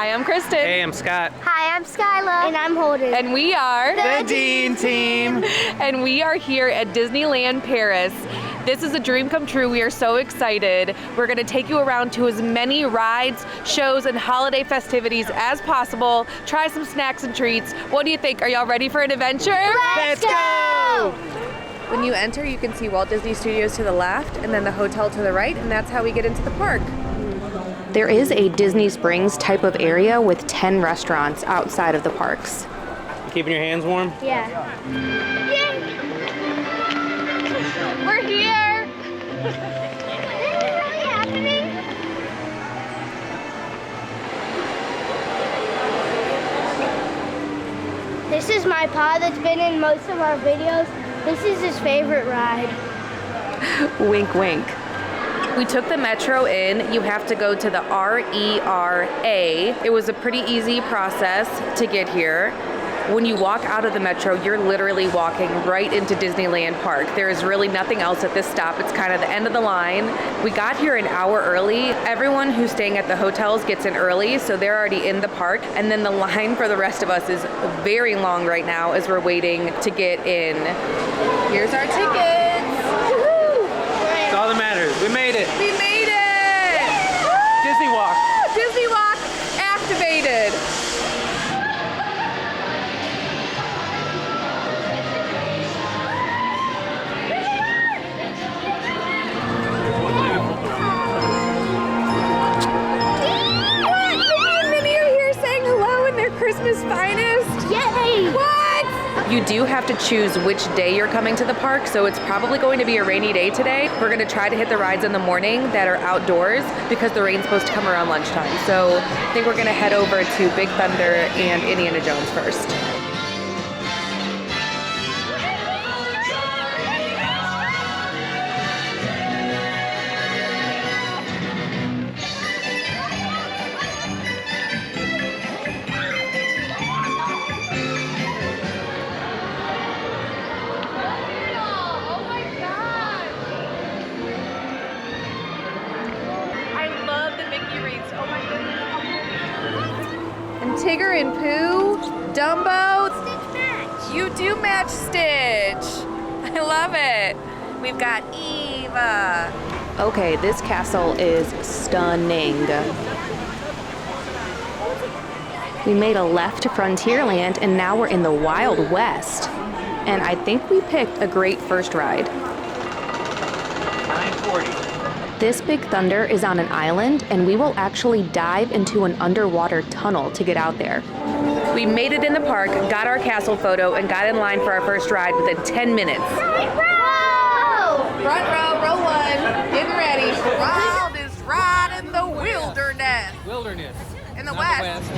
Hi, I'm Kristen. Hey, I'm Scott. Hi, I'm Skyela. And I'm Holden. And we are The Dean Team. And we are here at Disneyland Paris. This is a dream come true. We are so excited. We're going to take you around to as many rides, shows, and holiday festivities as possible. Try some snacks and treats. What do you think? Are y'all ready for an adventure? Let's go! When you enter, you can see Walt Disney Studios to the left and then the hotel to the right, and that's how we get into the park. There is a Disney Springs type of area with 10 restaurants outside of the parks. Keeping your hands warm? Yeah. We're here! This is really happening? This is my pod that's been in most of our videos. This is his favorite ride. Wink, wink. We took the metro in. You have to go to the RERA. It was a pretty easy process to get here. When you walk out of the metro, you're literally walking right into Disneyland Park. There is really nothing else at this stop. It's kind of the end of the line. We got here an hour early. Everyone who's staying at the hotels gets in early, so they're already in the park. And then the line for the rest of us is very long right now as we're waiting to get in. Here's our tickets. Woohoo! That's all that matters. We made it. We made it! Disney Walk. Disney Walk activated. Christmas finest. Yay! What? You do have to choose which day you're coming to the park, so it's probably going to be a rainy day today. We're going to try to hit the rides in the morning that are outdoors because the rain's supposed to come around lunchtime. So I think we're going to head over to Big Thunder and Indiana Jones first. Tigger and Pooh, Dumbo. Stitch match. You do match Stitch. I love it. We've got Eva. Okay, this castle is stunning. We made a left to Frontierland and now we're in the Wild West. And I think we picked a great first ride. 940. This Big Thunder is on an island, and we will actually dive into an underwater tunnel to get out there. We made it in the park, got our castle photo, and got in line for our first ride within 10 minutes. Front row! Front row, row one, getting ready. Wildest ride in the wilderness. Wilderness. In the Not west.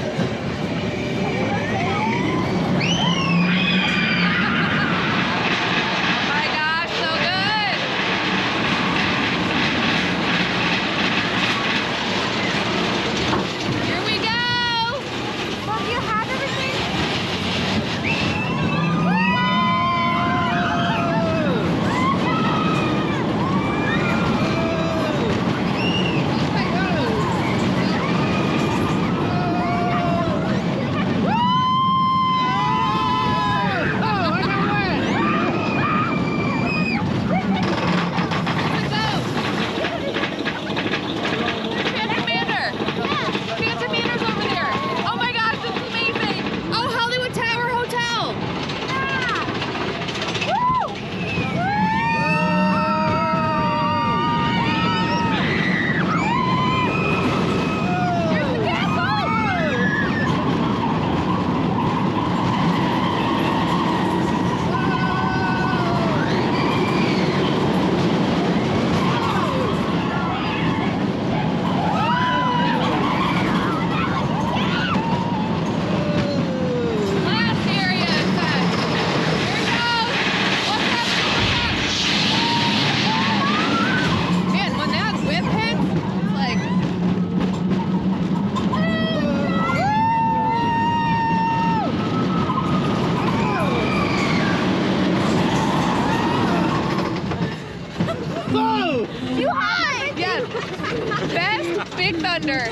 Big Thunder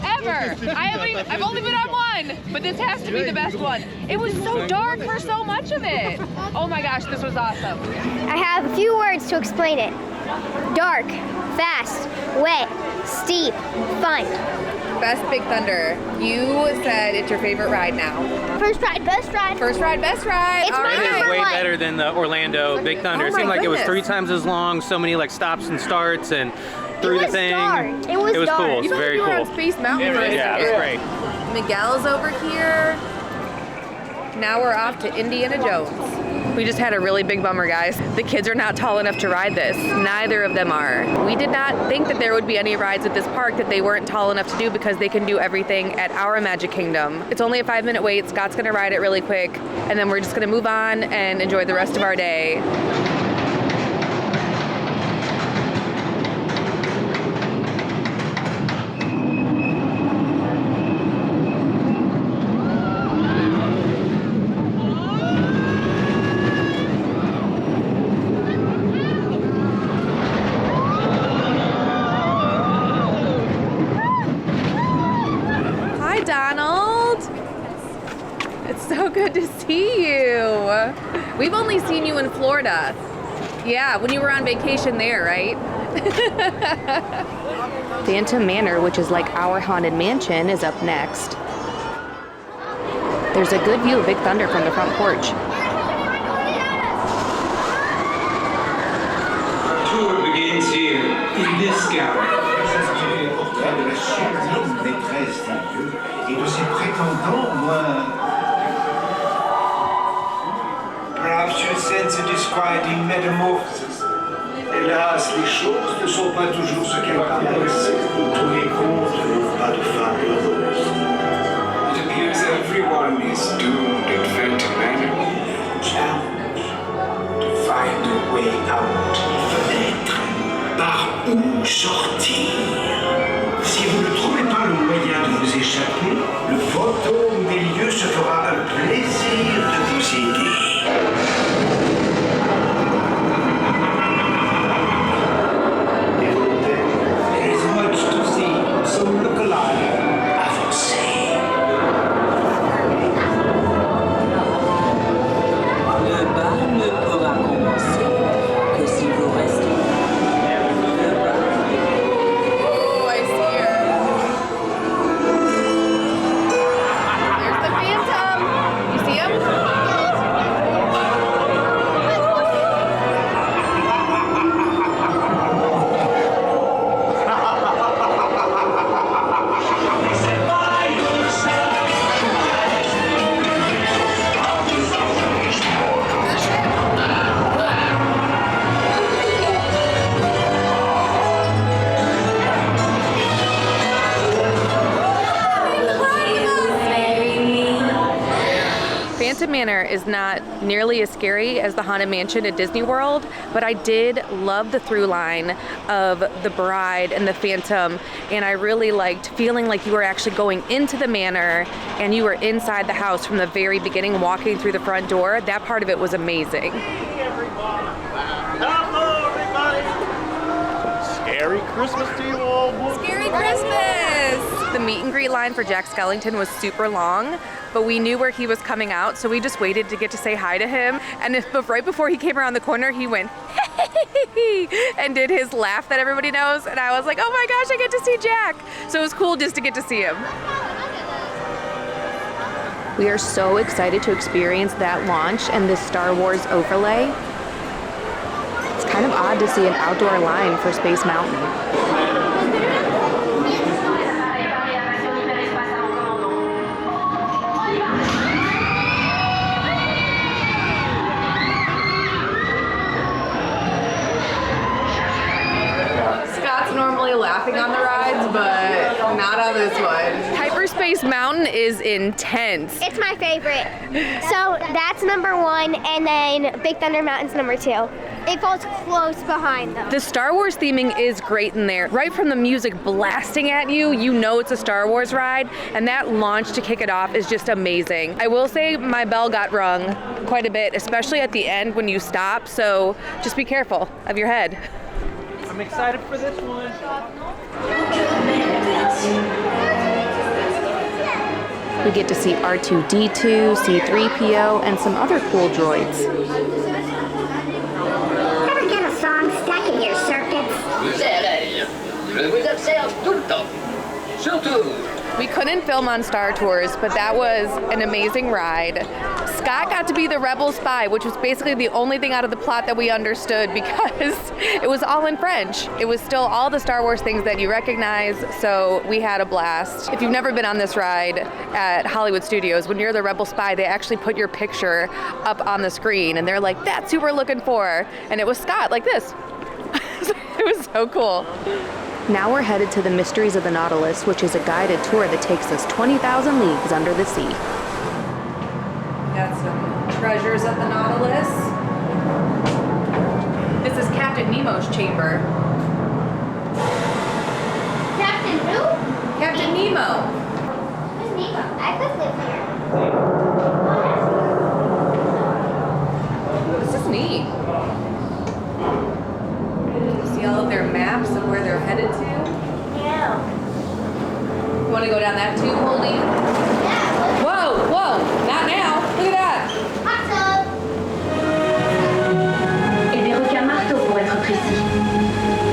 ever. I've only been on one, but this has to be the best one. It was so dark for so much of it. Oh my gosh, this was awesome. I have a few words to explain it. Dark, fast, wet, steep, fun. Best Big Thunder. You said it's your favorite ride now. First ride, best ride. First ride, best ride. It's All my It right. is number way one. better than the Orlando Big Thunder. Oh It my seemed like it was goodness. 3 times as long, so many like stops and starts and through the was thing. dark. It was dark. cool. You It's felt very like you were cool. on Space Mountain for a Yeah, it was second. great. Miguel's over here. Now we're off to Indiana Jones. We just had a really big bummer, guys. The kids are not tall enough to ride this. Neither of them are. We did not think that there would be any rides at this park that they weren't tall enough to do because they can do everything at our Magic Kingdom. It's only a 5-minute wait. Scott's gonna ride it really quick, and then we're just gonna move on and enjoy the rest of our day. Hi, Donald. It's so good to see you. We've only seen you in Florida. Yeah, when you were on vacation there, right? Phantom Manor, which is like our Haunted Mansion, is up next. There's a good view of Big Thunder from the front porch. Our tour begins here in this gallery. Portrait de la sublime maîtresse des dieux et de ses prétendants moins. Perhaps you sense a disquieting metamorphosis. Hélas, les choses ne sont pas toujours ce qu'elles paraissent. Tous les contes n'ont pas de fin heureuse. It appears everyone is doomed at Phantom Manor. Challenge to find a way out. Fenêtre. Par où sortir? Si vous ne trouvez pas le moyen de vous échapper, le fantôme des lieux se fera un plaisir de vous aider. There is much to see, so look alive. Avancez. Le bal ne pourra commencer que si vous restez. Le bal. Oh, I see her. There's the Phantom. You see him? Phantom Manor is not nearly as scary as the Haunted Mansion at Disney World, but I did love the through line of the bride and the Phantom, and I really liked feeling like you were actually going into the manor and you were inside the house from the very beginning, walking through the front door. That part of it was amazing. Hello, everybody! Scary Christmas to you all. Merry Christmas! The meet and greet line for Jack Skellington was super long, but we knew where he was coming out, so we just waited to get to say hi to him. And right before he came around the corner, he went, hey, and did his laugh that everybody knows. And I was like, oh my gosh, I get to see Jack. So it was cool just to get to see him. We are so excited to experience that launch and this Star Wars overlay. It's kind of odd to see an outdoor line for Space Mountain. Scott's normally laughing on the rides, but not on this one. Hyperspace Mountain is intense. It's my favorite. So that's number 1, and then Big Thunder Mountain's number 2. It falls close behind them. The Star Wars theming is great in there. Right from the music blasting at you, you know it's a Star Wars ride, and that launch to kick it off is just amazing. I will say my bell got rung quite a bit, especially at the end when you stop, so just be careful of your head. I'm excited for this one. We get to see R2-D2, C-3PO, and some other cool droids. Ever get a song stuck in your circuits? We couldn't film on Star Tours, but that was an amazing ride. Scott got to be the rebel spy, which was basically the only thing out of the plot that we understood because it was all in French. It was still all the Star Wars things that you recognize, so we had a blast. If you've never been on this ride at Hollywood Studios, when you're the rebel spy, they actually put your picture up on the screen, and they're like, "That's who we're looking for." And it was Scott, like this. It was so cool. Now we're headed to the Mysteries of the Nautilus, which is a guided tour that takes us 20,000 leagues under the sea. Got some treasures of the Nautilus. This is Captain Nemo's chamber. Captain who? Captain Nemo. Who's Nemo? I could live here. This is neat. See all of their maps of where they're headed to? Yeah. You want to go down that tube, Holden? Yeah. Whoa, whoa, not now. Look at that. Hot tub. Et des requins marteaux pour être précis.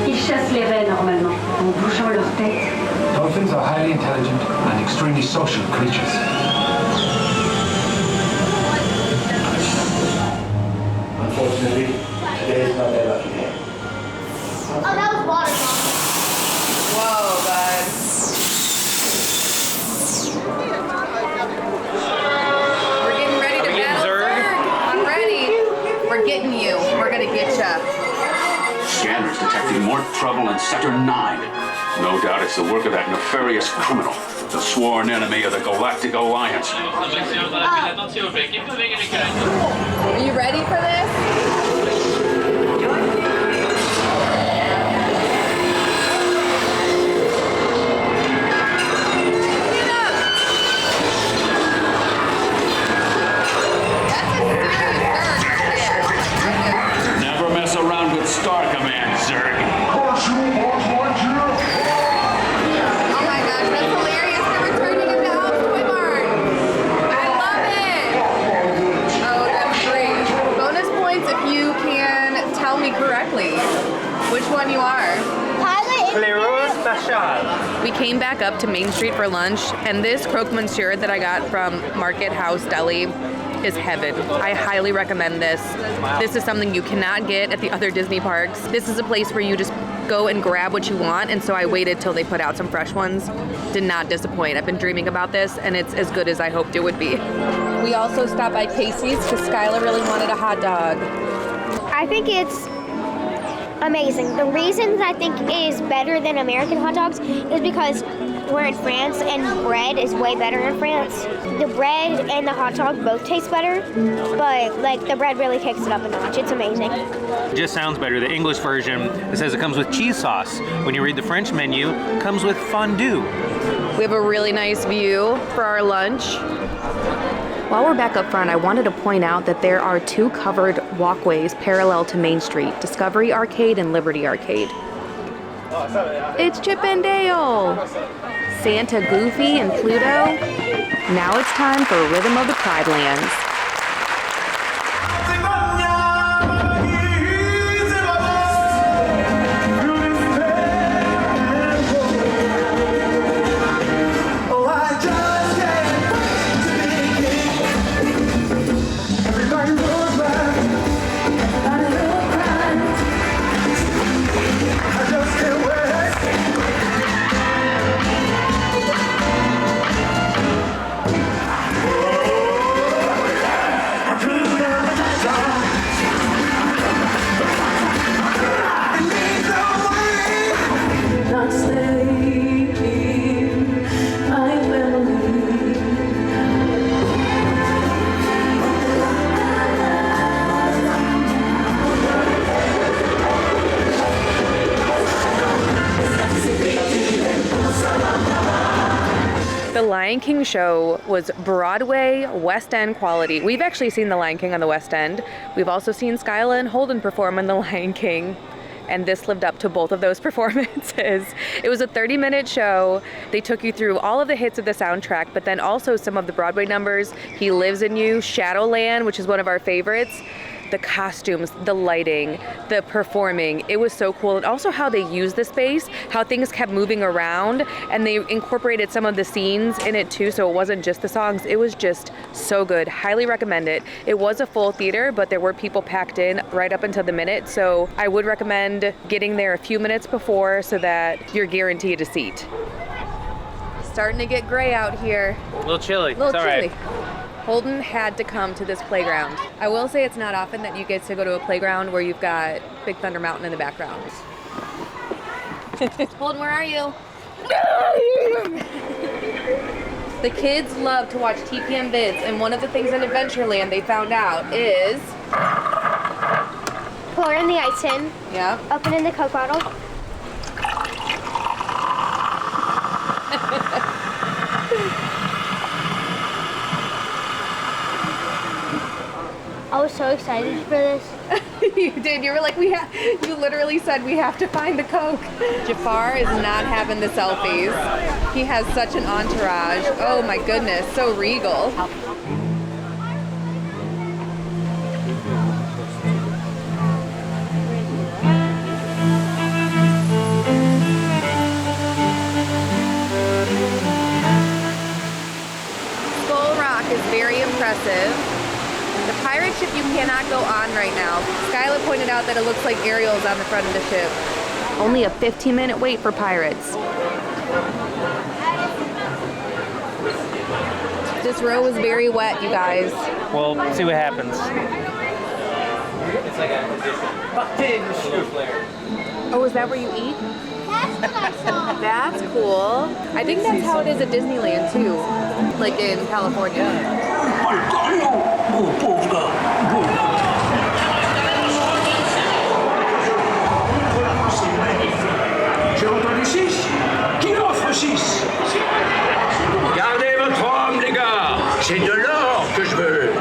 Ils chassent les raies normalement, en bougeant leur tête. Dolphins are highly intelligent and extremely social creatures. Unfortunately, today is not their lucky day. Oh, that was water. Whoa, bud. We're getting ready to battle Zurg. I'm ready. We're getting you. We're gonna get ya. Scanners detecting more trouble in Sector 9. No doubt it's the work of that nefarious criminal, the sworn enemy of the Galactic Alliance. Are you ready for this? Never mess around with Star Command, Zurg. Oh my gosh, that's hilarious. They're returning him to Al's Toy Barn. I love it. Oh, that's great. Bonus points if you can tell me correctly which one you are. We came back up to Main Street for lunch, and this croque monsieur that I got from Market House Deli is heaven. I highly recommend this. This is something you cannot get at the other Disney parks. This is a place where you just go and grab what you want, and so I waited till they put out some fresh ones. Did not disappoint. I've been dreaming about this, and it's as good as I hoped it would be. We also stopped by Casey's because Skyela really wanted a hot dog. I think it's amazing. The reason I think it is better than American hot dogs is because we're in France and bread is way better in France. The bread and the hot dog both taste better, but like the bread really kicks it up a notch. It's amazing. It just sounds better. The English version, it says it comes with cheese sauce. When you read the French menu, it comes with fondue. We have a really nice view for our lunch. While we're back up front, I wanted to point out that there are two covered walkways parallel to Main Street, Discovery Arcade and Liberty Arcade. It's Chip and Dale, Santa, Goofy, and Pluto. Now it's time for Rhythm of the Pridelands. The Lion King show was Broadway West End quality. We've actually seen The Lion King on the West End. We've also seen Skyela and Holden perform in The Lion King. and this lived up to both of those performances. It was a 30-minute show. They took you through all of the hits of the soundtrack, but then also some of the Broadway numbers. He Lives in You, Shadowland, which is one of our favorites. The costumes, the lighting, the performing, it was so cool. And also how they used the space, how things kept moving around, and they incorporated some of the scenes in it too, so it wasn't just the songs. It was just so good. Highly recommend it. It was a full theater, but there were people packed in right up until the minute, so I would recommend getting there a few minutes before so that you're guaranteed a seat. Starting to get gray out here. A little chilly. A little it's chilly. All right. Holden had to come to this playground. I will say it's not often that you get to go to a playground where you've got Big Thunder Mountain in the background. Holden, where are you? The kids love to watch TPM vids, and one of the things in Adventureland they found out is... Pouring the ice in. Yeah. Opening the Coke bottle. I was so excited for this. You did. You were like, you literally said we have to find the Coke. Jafar is not having the selfies. He has such an entourage. Oh my goodness, so regal. Skull Rock is very impressive. The pirate ship you cannot go on right now. Skyela pointed out that it looks like Ariel's on the front of the ship. Only a 15-minute wait for pirates. This row is very wet, you guys. Well, see what happens. It's like a Oh, is that where you eat? That's what I saw. That's cool. I think that's how it is at Disneyland too, like in California. J'ai entendu 6. Qui offre 6? Gardez votre homme, les gars. C'est de l'or que je veux.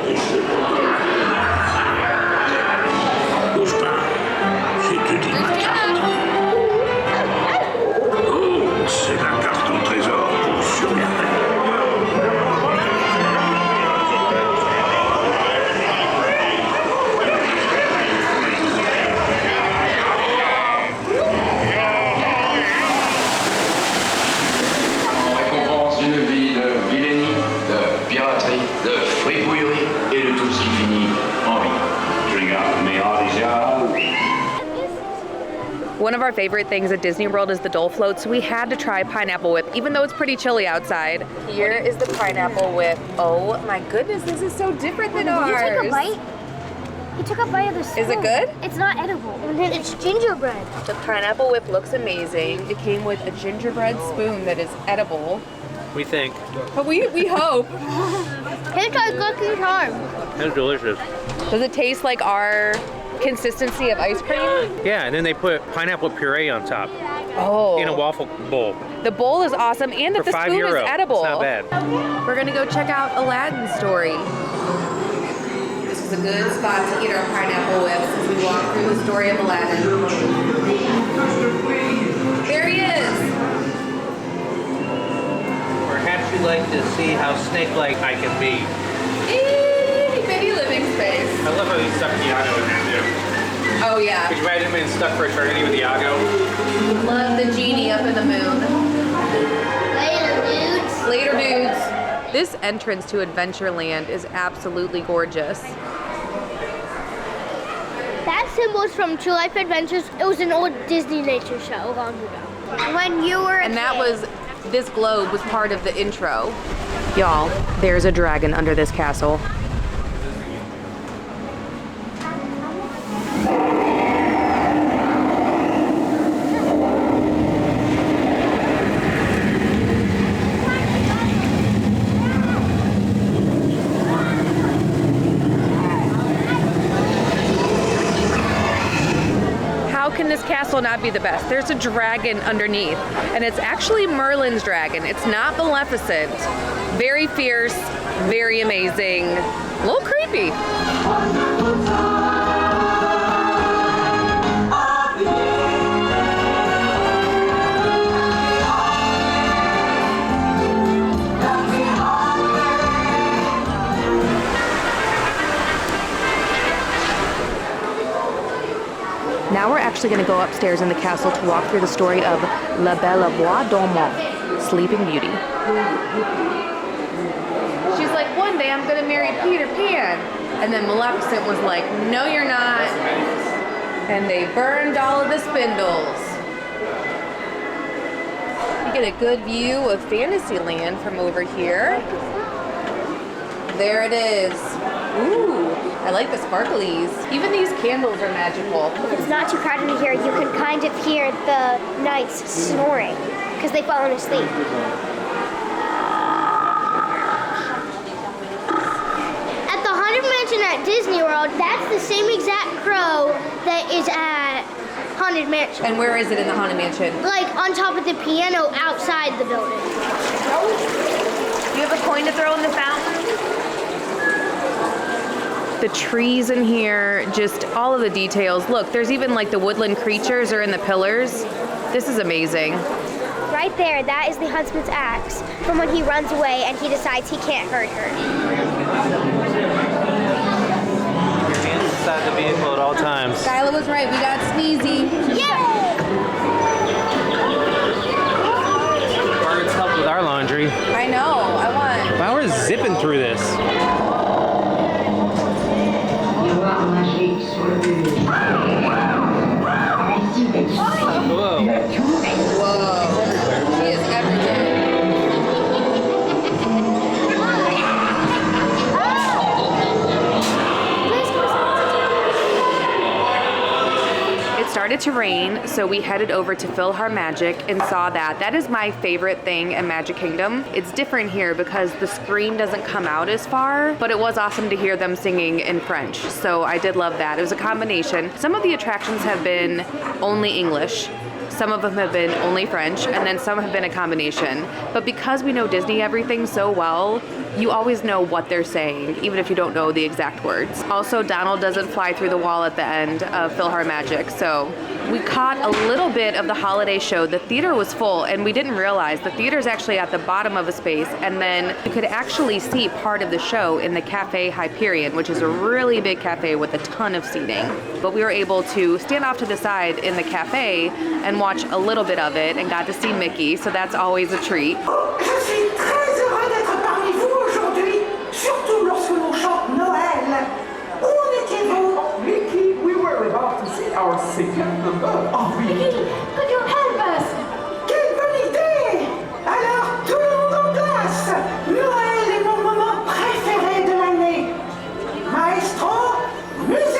Bouge pas. C'est une carte. Oh, c'est la carte au trésor pour survivre. One of our favorite things at Disney World is the Dole Float, so we had to try Pineapple Whip, even though it's pretty chilly outside. Here is the Pineapple Whip. Oh my goodness, this is so different than ours. Did you take a bite? He took a bite of the spoon. Is it good? It's not edible. And then it's gingerbread. The Pineapple Whip looks amazing. It came with a gingerbread spoon that is edible. We think. But we hope. Tastes like Lucky Charms. It's delicious. Does it taste like our consistency of ice cream? Yeah, and then they put pineapple puree on top Oh. in a waffle bowl. The bowl is awesome, and that For the €5. spoon is edible. It's not bad. We're gonna go check out Aladdin's story. This is a good spot to eat our pineapple whips as we walk through the story of Aladdin. There he is! Perhaps you'd like to see how snake-like I can be. Itty bitty living space. I love how he stuck Iago in there, too. Oh yeah. Could you imagine him being stuck for eternity with Iago? Love the genie up in the moon. Later, dudes. Later, dudes. This entrance to Adventureland is absolutely gorgeous. That symbol's from True Life Adventures. It was an old Disney nature show long ago. When you were a And that kid. was, this globe was part of the intro. Y'all, there's a dragon under this castle. How can this castle not be the best? There's a dragon underneath, and it's actually Merlin's dragon. It's not Maleficent. Very fierce, very amazing, a little creepy. Now we're actually going to go upstairs in the castle to walk through the story of La Belle au Bois Dormant, Sleeping Beauty. She's like, one day I'm going to marry Peter Pan. And then Maleficent was like, no you're not. And they burned all of the spindles. You get a good view of Fantasyland from over here. There it is. Ooh, I like the sparklies. Even these candles are magical. If it's not too crowded in here, you can kind of hear the knights snoring because they've fallen asleep. At the Haunted Mansion at Disney World, that's the same exact crow that is at Haunted Mansion. And where is it in the Haunted Mansion? Like on top of the piano outside the building. You have a coin to throw in the fountain? The trees in here, just all of the details. Look, there's even like the woodland creatures are in the pillars. This is amazing. Right there, that is the huntsman's axe from when he runs away and he decides he can't hurt her. Your hands inside the vehicle at all times. Skyela was right, we got Sneezy. Yay! Birds help with our laundry. I know, I want. Wow, we're zipping through this. Whoa. Whoa. She is everything. It started to rain, so we headed over to PhilharMagic and saw that. That is my favorite thing in Magic Kingdom. It's different here because the screen doesn't come out as far, but it was awesome to hear them singing in French, so I did love that. It was a combination. Some of the attractions have been only English. Some of them have been only French, and then some have been a combination. But because we know Disney everything so well, you always know what they're saying, even if you don't know the exact words. Also, Donald doesn't fly through the wall at the end of PhilharMagic, so we caught a little bit of the holiday show. The theater was full, and we didn't realize the theater is actually at the bottom of a space, and then you could actually see part of the show in the Cafe Hyperion, which is a really big cafe with a ton of seating. But we were able to stand off to the side in the cafe and watch a little bit of it and got to see Mickey, so that's always a treat. Je suis très heureux d'être parmi vous aujourd'hui, surtout lorsque l'on chante Noël. Où étiez-vous? Mickey, we were about to see our second number. Oh, Mickey, could you help us? Quelle bonne idée! Alors, tout le monde en classe! Noël est mon moment préféré de l'année. Maestro, musique!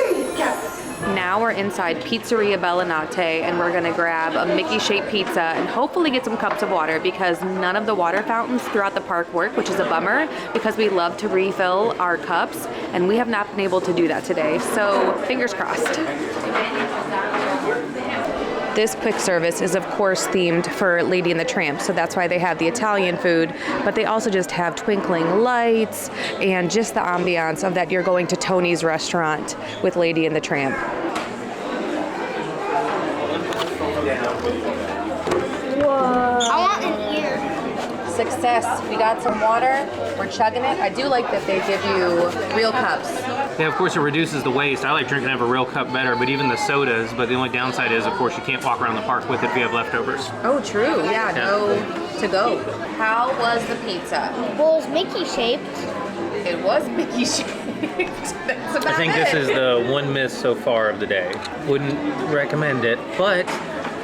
Now we're inside Pizzeria Bellinate, and we're gonna grab a Mickey-shaped pizza and hopefully get some cups of water because none of the water fountains throughout the park work, which is a bummer because we love to refill our cups, and we have not been able to do that today, so fingers crossed. This quick service is of course themed for Lady and the Tramp, so that's why they have the Italian food, but they also just have twinkling lights and just the ambiance of that you're going to Tony's restaurant with Lady and the Tramp. Whoa. I want an ear. Success. We got some water. We're chugging it. I do like that they give you real cups. Yeah, of course it reduces the waste. I like drinking out of a real cup better, but even the sodas, but the only downside is, of course, you can't walk around the park with it if you have leftovers. Oh, true. Yeah, no to go. How was the pizza? Well, it was Mickey shaped. It was Mickey shaped. That's about I think this is the one miss so far of the day. Wouldn't recommend it, but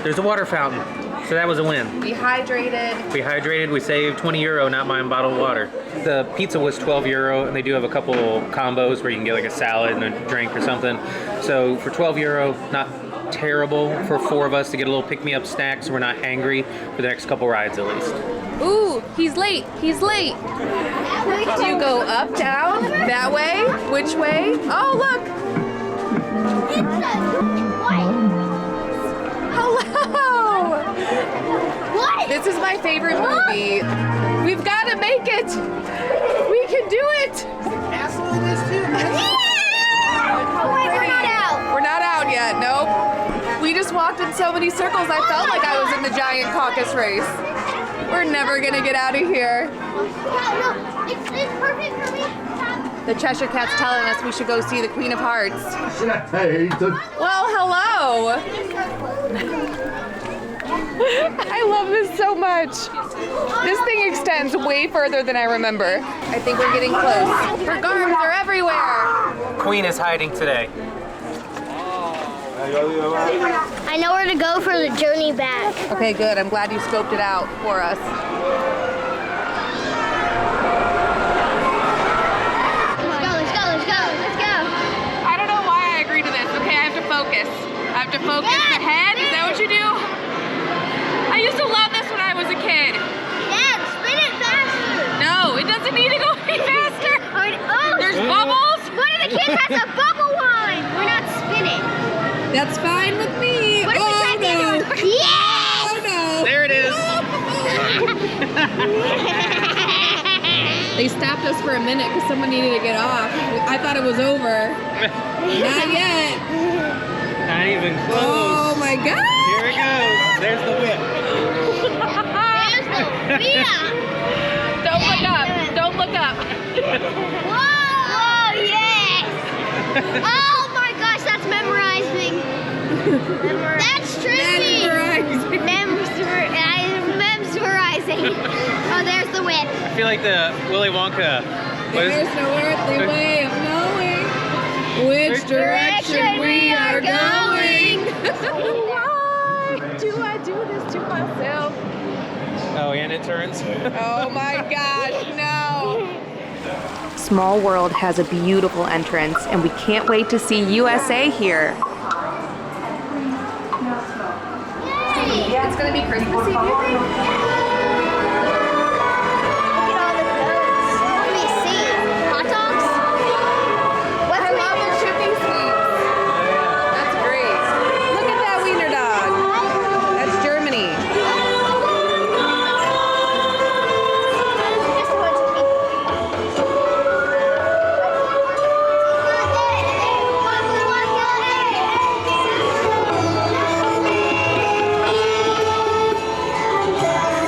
there's a water fountain, so that was a win. We hydrated. We hydrated, we saved €20 not buying bottled water. The pizza was €12, and they do have a couple combos where you can get like a salad and a drink or something. So for €12, not terrible for four of us to get a little pick-me-up snack so we're not hangry for the next couple rides at least. Ooh, he's late. He's late. Do you go up, down, that way? Which way? Oh, look. Hello. What? This is my favorite movie. We've got to make it. We can do it. Oh, wait, we're not out. We're not out yet. Nope. We just walked in so many circles. I felt like I was in the giant caucus race. We're never gonna get out of here. No, it's perfect for me. The Cheshire Cat's telling us we should go see the Queen of Hearts. Hey, Well, hello. go! I love this so much. This thing extends way further than I remember. I think we're getting close. Her guards are everywhere. Queen is hiding today. I know where to go for the journey back. Okay, good. I'm glad you scoped it out for us. Let's go. I don't know why I agreed to this. Okay, I have to focus. I have to focus ahead. Is that what you do? I used to love this when I was a kid. Dad, spin it faster. No, it doesn't need to go any faster. There's bubbles. One of the kids has a bubble wine. We're not spinning. That's fine with me. What if we try the other one? Yes! Oh no. There it is. They stopped us for a minute because someone needed to get off. I thought it was over. Not yet. Not even close. Oh my God. Here it goes. There's the whip. There's the wheel. Don't look up. Don't look up. Whoa, yes. Oh my gosh, that's memorizing. That's tricky. Memorizing. Oh, there's the whip. I feel like the Willy Wonka. There's no earthly way of knowing which direction we are going. Why do I do this to myself? Oh, and it turns. Oh my gosh, no. Small World has a beautiful entrance, and we can't wait to see USA here. It's gonna be Christmassy, do you think? Look at all the goats. What do we see? Hot dogs? I love their shipping sweets. That's great. Look at that wiener dog. That's Germany.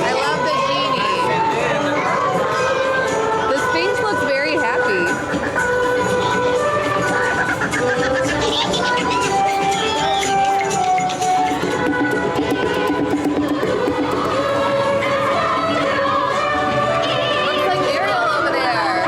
I love the genie. The Sphinx looks very happy. Looks like Ariel over there.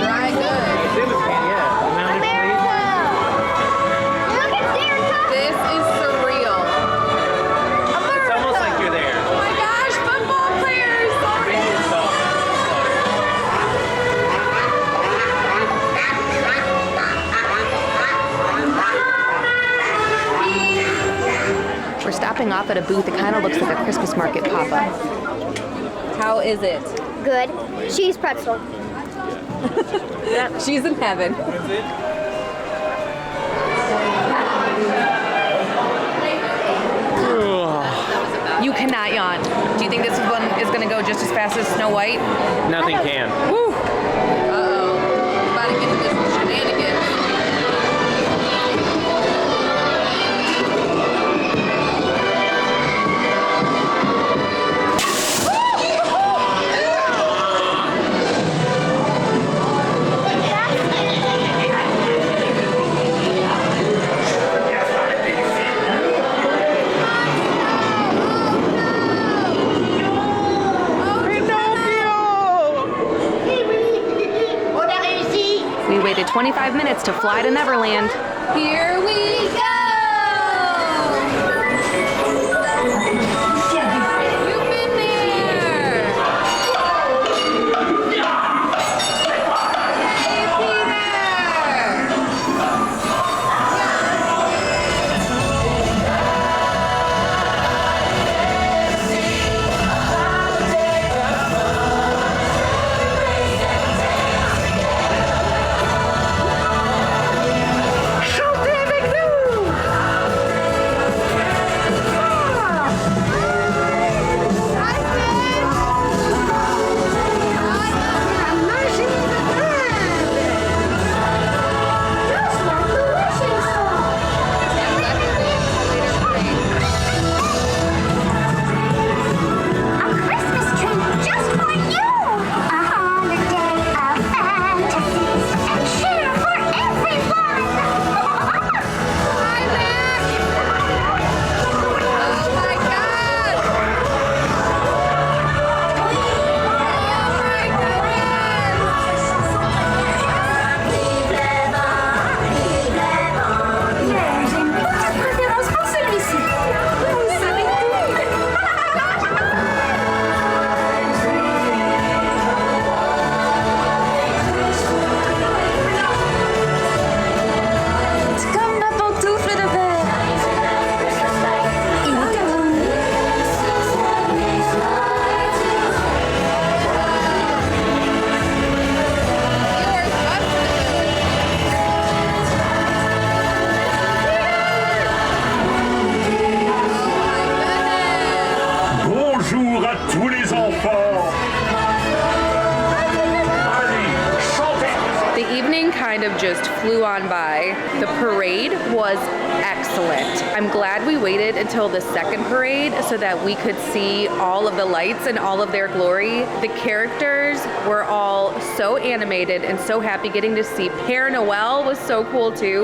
Dry goods. Look at Santa. This is surreal. It's almost like you're there. Oh my gosh, football players! We're stopping off at a booth that kind of looks like a Christmas market pop-up. How is it? Good. Cheese pretzel. She's in heaven. You cannot yawn. Do you think this one is going to go just as fast as Snow White? Nothing can. Woo! Uh-oh. About to get into this shenanigans. We waited 25 minutes to fly to Neverland. Here we go! You've been there! evening kind of just flew on by. The parade was excellent. I'm glad we waited until the second parade so that we could see all of the lights and all of their glory. The characters were all so animated and so happy. Getting to see Père Noël was so cool too.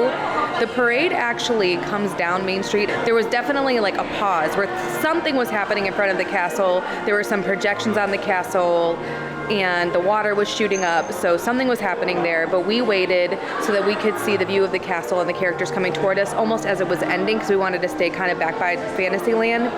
The parade actually comes down Main Street. There was definitely like a pause where something was happening in front of the castle. There were some projections on the castle and the water was shooting up, so something was happening there, but we waited so that we could see the view of the castle and the characters coming toward us almost as it was ending, because we wanted to stay kind of back by Fantasyland.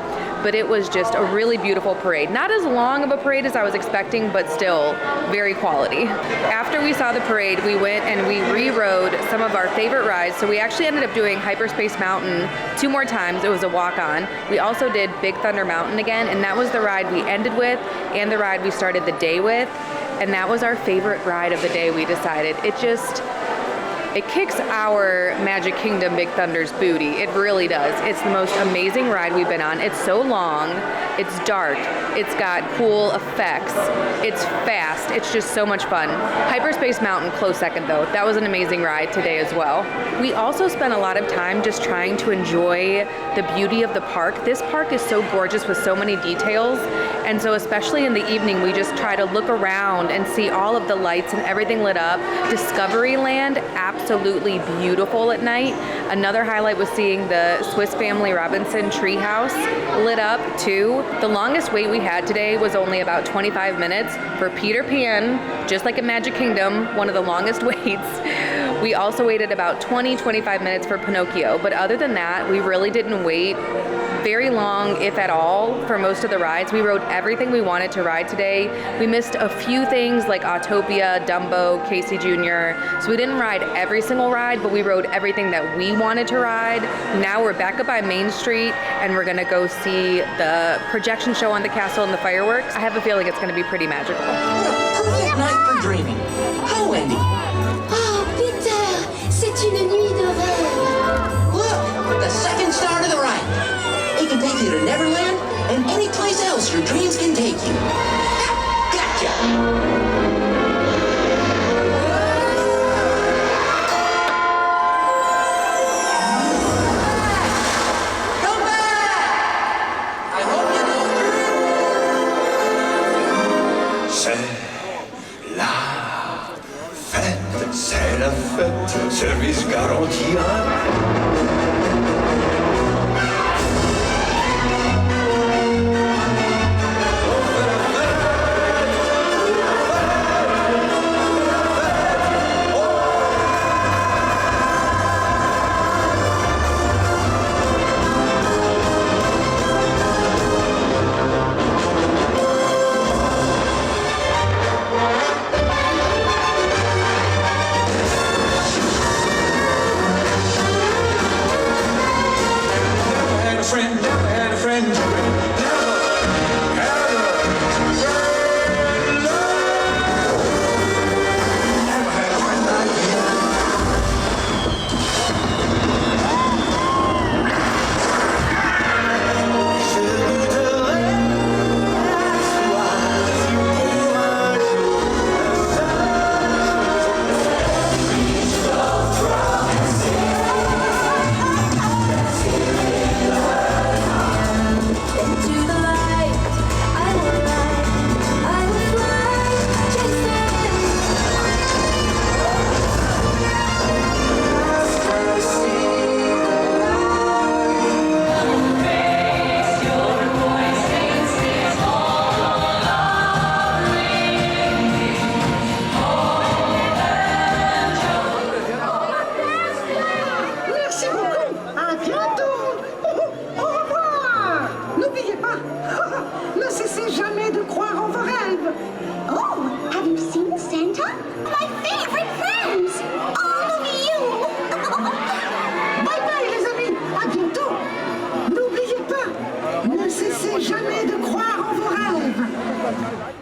But it was just a really beautiful parade. Not as long of a parade as I was expecting, but still very quality. After we saw the parade, we went and we re-rode some of our favorite rides. So we actually ended up doing Hyperspace Mountain 2 more times. It was a walk-on. We also did Big Thunder Mountain again, and that was the ride we ended with and the ride we started the day with. And that was our favorite ride of the day, we decided. It kicks our Magic Kingdom Big Thunder's booty. It really does. It's the most amazing ride we've been on. It's so long, it's dark, it's got cool effects, it's fast, it's just so much fun. Hyperspace Mountain, close second though. That was an amazing ride today as well. We also spent a lot of time just trying to enjoy the beauty of the park. This park is so gorgeous with so many details, and so especially in the evening, we just try to look around and see all of the lights and everything lit up. Discoveryland, absolutely beautiful at night. Another highlight was seeing the Swiss Family Robinson treehouse lit up too. The longest wait we had today was only about 25 minutes for Peter Pan, just like at Magic Kingdom, one of the longest waits. We also waited about 20-25 minutes for Pinocchio, but other than that, we really didn't wait very long, if at all, for most of the rides. We rode everything we wanted to ride today. We missed a few things like Autopia, Dumbo, Casey Jr., so we didn't ride every single ride, but we rode everything that we wanted to ride. Now we're back up by Main Street, and we're gonna go see the projection show on the castle and the fireworks. I have a feeling it's gonna be pretty magical. Perfect night for dreaming. Huh, Wendy? Oh, Peter, c'est une nuit de rêve. Look, the second star to the right. It can take you to Neverland and any place else your dreams can take you. Gotcha! C'est la fête, service garanti.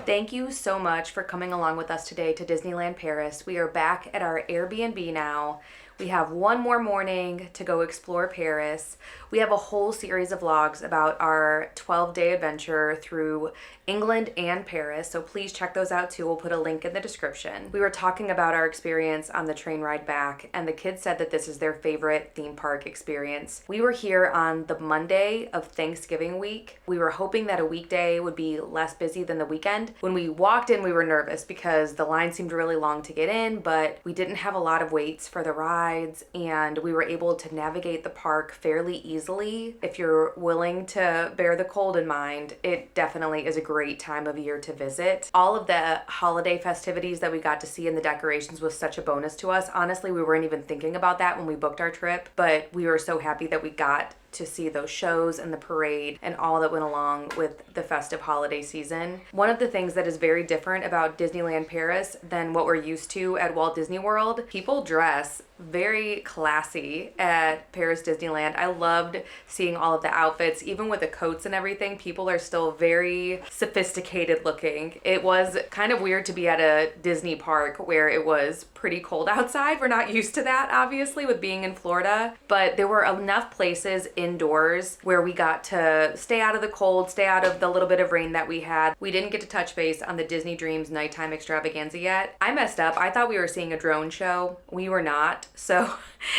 Thank you so much for coming along with us today to Disneyland Paris. We are back at our Airbnb now. We have one more morning to go explore Paris. We have a whole series of vlogs about our 12-day adventure through England and Paris, so please check those out too. We'll put a link in the description. We were talking about our experience on the train ride back, and the kids said that this is their favorite theme park experience. We were here on the Monday of Thanksgiving week. We were hoping that a weekday would be less busy than the weekend. When we walked in, we were nervous because the line seemed really long to get in, but we didn't have a lot of waits for the rides, and we were able to navigate the park fairly easily. If you're willing to bear the cold in mind, it definitely is a great time of year to visit. All of the holiday festivities that we got to see in the decorations was such a bonus to us. Honestly, we weren't even thinking about that when we booked our trip, but we were so happy that we got to see those shows and the parade and all that went along with the festive holiday season. One of the things that is very different about Disneyland Paris than what we're used to at Walt Disney World, people dress very classy at Paris Disneyland. I loved seeing all of the outfits, even with the coats and everything. People are still very sophisticated looking. It was kind of weird to be at a Disney park where it was pretty cold outside. We're not used to that, obviously, with being in Florida, but there were enough places indoors where we got to stay out of the cold, stay out of the little bit of rain that we had. We didn't get to touch base on the Disney Dreams nighttime extravaganza yet. I messed up. I thought we were seeing a drone show. We were not. So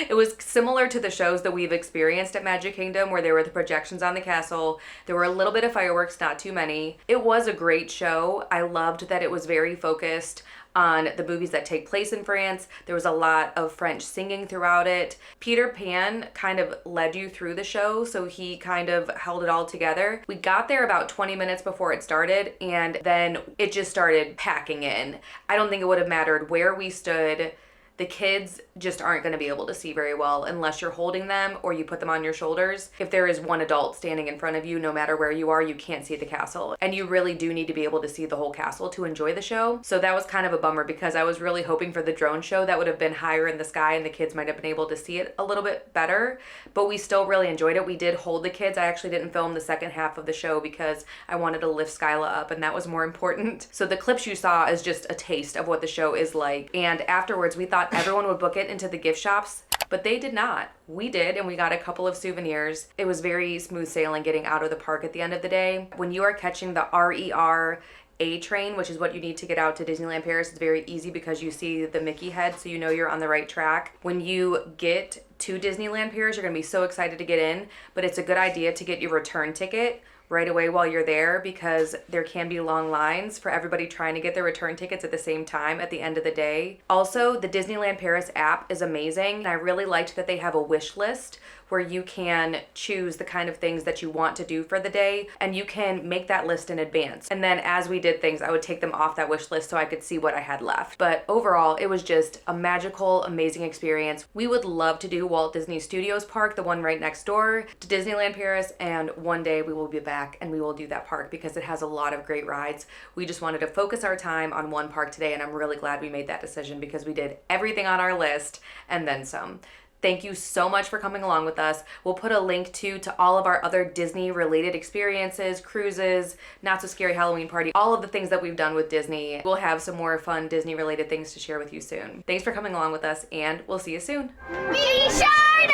it was similar to the shows that we've experienced at Magic Kingdom, where there were the projections on the castle. There were a little bit of fireworks, not too many. It was a great show. I loved that it was very focused on the movies that take place in France. There was a lot of French singing throughout it. Peter Pan kind of led you through the show, so he kind of held it all together. We got there about 20 minutes before it started, and then it just started packing in. I don't think it would have mattered where we stood. The kids just aren't going to be able to see very well unless you're holding them or you put them on your shoulders. If there is one adult standing in front of you, no matter where you are, you can't see the castle. And you really do need to be able to see the whole castle to enjoy the show. So that was kind of a bummer because I was really hoping for the drone show that would have been higher in the sky and the kids might have been able to see it a little bit better. But we still really enjoyed it. We did hold the kids. I actually didn't film the second half of the show because I wanted to lift Skyela up, and that was more important. So the clips you saw is just a taste of what the show is like. And afterwards, we thought everyone would book it into the gift shops, but they did not. We did, and we got a couple of souvenirs. It was very smooth sailing getting out of the park at the end of the day. When you are catching the RER A train, which is what you need to get out to Disneyland Paris, it's very easy because you see the Mickey head, so you know you're on the right track. When you get to Disneyland Paris, you're gonna be so excited to get in, but it's a good idea to get your return ticket right away while you're there because there can be long lines for everybody trying to get their return tickets at the same time at the end of the day. Also, the Disneyland Paris app is amazing. I really liked that they have a wish list where you can choose the kind of things that you want to do for the day, and you can make that list in advance. And then as we did things, I would take them off that wish list so I could see what I had left. But overall, it was just a magical, amazing experience. We would love to do Walt Disney Studios Park, the one right next door to Disneyland Paris, and one day we will be back and we will do that park because it has a lot of great rides. We just wanted to focus our time on one park today, and I'm really glad we made that decision because we did everything on our list and then some. Thank you so much for coming along with us. We'll put a link to all of our other Disney related experiences, cruises, Not So Scary Halloween Party, all of the things that we've done with Disney. We'll have some more fun Disney related things to share with you soon. Thanks for coming along with us, and we'll see you soon. Be sure to